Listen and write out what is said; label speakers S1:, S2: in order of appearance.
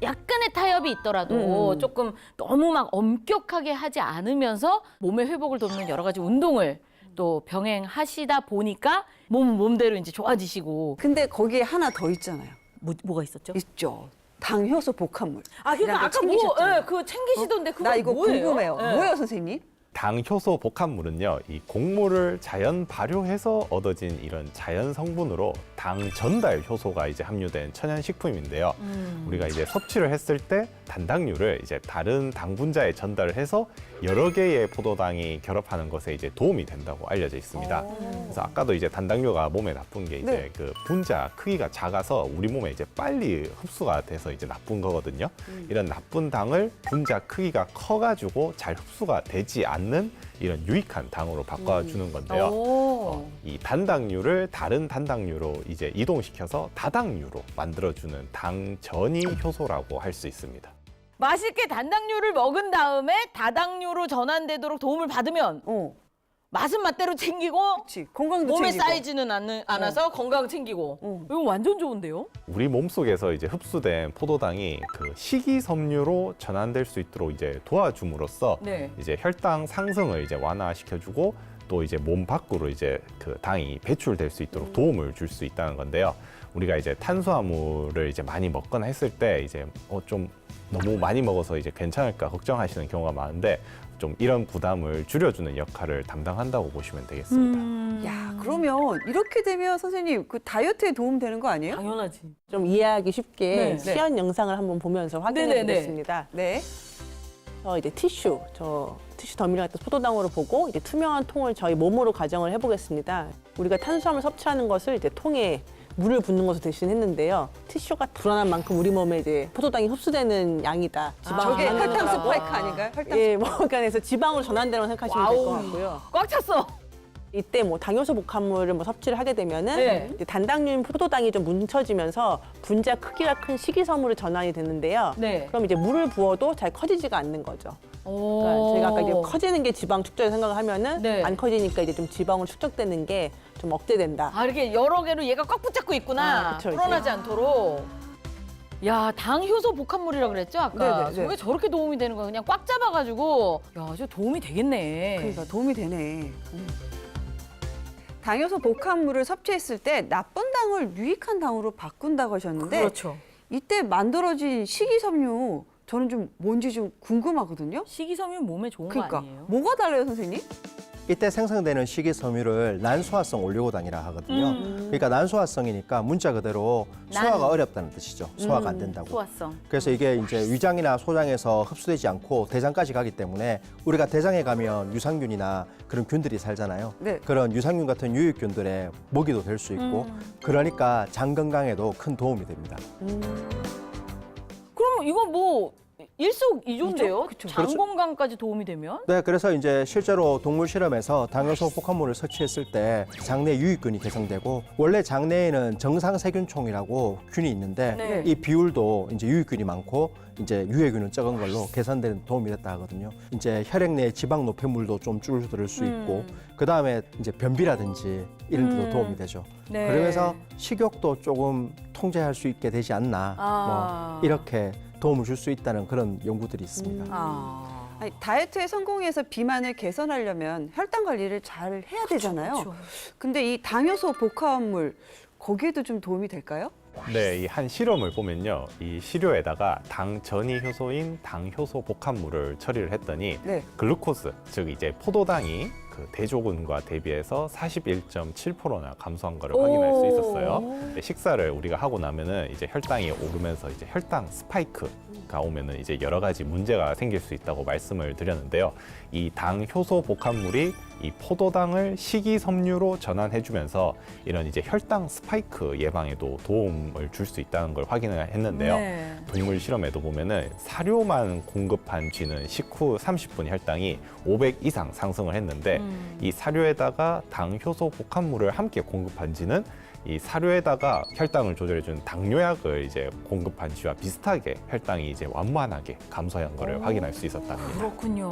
S1: 약간의 타협이 있더라도 조금 너무 막 엄격하게 하지 않으면서 몸의 회복을 돕는 여러 가지 운동을 또 병행하시다 보니까 몸대로 이제 좋아지시고.
S2: 근데 거기에 하나 더 있잖아요.
S1: 뭐가 있었죠?
S2: 있죠. 당효소 복합물.
S1: 아, 그러니까
S2: 이런 거
S1: 아까
S2: 챙기셨잖아요.
S1: 그거 챙기시던데 그거
S2: 나 이거
S1: 뭐예요?
S2: 궁금해요.
S1: 예.
S2: 뭐예요, 선생님?
S3: 당효소 복합물은요, 이 곡물을 자연 발효해서 얻어진 이런 자연 성분으로 당 전달 효소가 이제 함유된 천연 식품인데요. 우리가 이제 섭취를 했을 때 단당류를 이제 다른 당 분자에 전달을 해서 여러 개의 포도당이 결합하는 것에 이제 도움이 된다고 알려져 있습니다. 그래서 아까도 이제 단당류가 몸에 나쁜 게 이제
S2: 네.
S3: 그 분자 크기가 작아서 우리 몸에 이제 빨리 흡수가 돼서 이제 나쁜 거거든요. 이런 나쁜 당을 분자 크기가 커가지고 잘 흡수가 되지 않는 이런 유익한 당으로 바꿔주는 건데요. 이 단당류를 다른 단당류로 이제 이동시켜서 다당류로 만들어주는 당전이 효소라고 할 수 있습니다.
S1: 맛있게 단당류를 먹은 다음에 다당류로 전환되도록 도움을 받으면 맛은 맛대로 챙기고
S2: 그렇지. 건강도
S1: 몸에
S2: 챙기고.
S1: 쌓이지는 않아서 건강 챙기고. 이거 완전 좋은데요?
S3: 우리 몸속에서 이제 흡수된 포도당이 그 식이섬유로 전환될 수 있도록 이제 도와줌으로써
S1: 네.
S3: 이제 혈당 상승을 이제 완화시켜주고 또 이제 몸 밖으로 이제 그 당이 배출될 수 있도록 도움을 줄 수 있다는 건데요. 우리가 이제 탄수화물을 이제 많이 먹거나 했을 때 이제 좀 너무 많이 먹어서 이제 괜찮을까 걱정하시는 경우가 많은데 좀 이런 부담을 줄여주는 역할을 담당한다고 보시면 되겠습니다.
S2: 야, 그러면 이렇게 되면 선생님 그 다이어트에 도움 되는 거 아니에요?
S1: 당연하지.
S4: 좀 이해하기 쉽게
S1: 네, 네.
S4: 시연 영상을 한번 보면서 확인해
S1: 네네네.
S4: 보겠습니다.
S2: 네.
S4: 이제 티슈 더미를 갖다 포도당으로 보고 이제 투명한 통을 저희 몸으로 가정을 해보겠습니다. 우리가 탄수화물 섭취하는 것을 이제 통에 물을 붓는 것을 대신했는데요. 티슈가 불안한 만큼 우리 몸에 이제 포도당이 흡수되는 양이다.
S2: 저게
S4: 전환되는
S2: 혈당
S4: 거라고.
S2: 스파이크 아닌가요? 혈당
S4: 예, 뭐 그러니까 그래서 지방으로 전환되는 생각하시면 될 것
S1: 와우.
S4: 같고요.
S1: 꽉 찼어.
S4: 이때 뭐 당효소 복합물을 뭐 섭취를 하게 되면은
S1: 네.
S4: 이제 단당류인 포도당이 좀 뭉쳐지면서 분자 크기가 큰 식이섬유로 전환이 되는데요.
S1: 네.
S4: 그럼 이제 물을 부어도 잘 커지지가 않는 거죠. 그러니까 저희가 아까 이제 커지는 게 지방 축적을 생각을 하면은
S1: 네.
S4: 안 커지니까 이제 좀 지방으로 축적되는 게 좀 억제된다.
S1: 아, 이렇게 여러 개로 얘가 꽉 붙잡고 있구나.
S4: 아, 그쵸,
S1: 불어나지 않도록. 야, 당효소 복합물이라고 그랬죠, 아까?
S2: 네네네.
S1: 저게 저렇게 도움이 되는 거야. 그냥 꽉 잡아가지고. 야, 저 도움이 되겠네.
S2: 그러니까 도움이 되네. 당효소 복합물을 섭취했을 때 나쁜 당을 유익한 당으로 바꾼다고 하셨는데
S1: 그렇죠.
S2: 이때 만들어진 식이섬유 저는 좀 뭔지 좀 궁금하거든요.
S1: 식이섬유 몸에 좋은 거
S2: 그러니까
S1: 아니에요?
S2: 뭐가 달라요, 선생님?
S5: 이때 생성되는 식이섬유를 난소화성 올리고당이라 하거든요. 그러니까 난소화성이니까 문자 그대로 소화가 어렵다는 뜻이죠. 소화가 안 된다고.
S1: 소화성.
S5: 그래서 이게 이제 위장이나 소장에서 흡수되지 않고 대장까지 가기 때문에 우리가 대장에 가면 유산균이나 그런 균들이 살잖아요.
S2: 네.
S5: 그런 유산균 같은 유익균들의 먹이도 될 수 있고 그러니까 장 건강에도 큰 도움이 됩니다.
S1: 그럼 이거 뭐 일석이조인데요?
S2: 그쵸.
S1: 장
S5: 그렇죠.
S1: 건강까지 도움이 되면?
S5: 네, 그래서 이제 실제로 동물 실험에서 당효소 복합물을 섭취했을 때 장내 유익균이 개선되고 원래 장내에는 정상 세균총이라고 균이 있는데
S1: 네.
S5: 이 비율도 이제 유익균이 많고 이제 유해균은 적은 걸로 개선되는 도움이 됐다 하거든요. 이제 혈액 내 지방 노폐물도 좀 줄어들 수 있고 그 다음에 이제 변비라든지 이런 데도 도움이 되죠.
S1: 네.
S5: 그러면서 식욕도 조금 통제할 수 있게 되지 않나
S1: 아.
S5: 뭐 이렇게 도움을 줄 수 있다는 그런 연구들이 있습니다.
S2: 아니, 다이어트에 성공해서 비만을 개선하려면 혈당 관리를 잘 해야 되잖아요.
S1: 그쵸.
S2: 근데 이 당효소 복합물 거기에도 좀 도움이 될까요?
S3: 네, 이 한 실험을 보면요. 이 시료에다가 당 전이 효소인 당효소 복합물을 처리를 했더니
S2: 네.
S3: 글루코스, 즉 이제 포도당이 그 대조군과 대비해서 41.7%나 감소한 것을 확인할 수 있었어요. 식사를 우리가 하고 나면은 이제 혈당이 오르면서 이제 혈당 스파이크가 오면은 이제 여러 가지 문제가 생길 수 있다고 말씀을 드렸는데요. 이 당 효소 복합물이 이 포도당을 식이섬유로 전환해주면서 이런 이제 혈당 스파이크 예방에도 도움을 줄 수 있다는 걸 확인을 했는데요.
S1: 네.
S3: 동물 실험에도 보면은 사료만 공급한 쥐는 식후 30분 혈당이 500 이상 상승을 했는데 이 사료에다가 당 효소 복합물을 함께 공급한 쥐는 이 사료에다가 혈당을 조절해주는 당뇨약을 이제 공급한 쥐와 비슷하게 혈당이 이제 완만하게 감소한 것을 확인할 수 있었답니다.
S1: 그렇군요.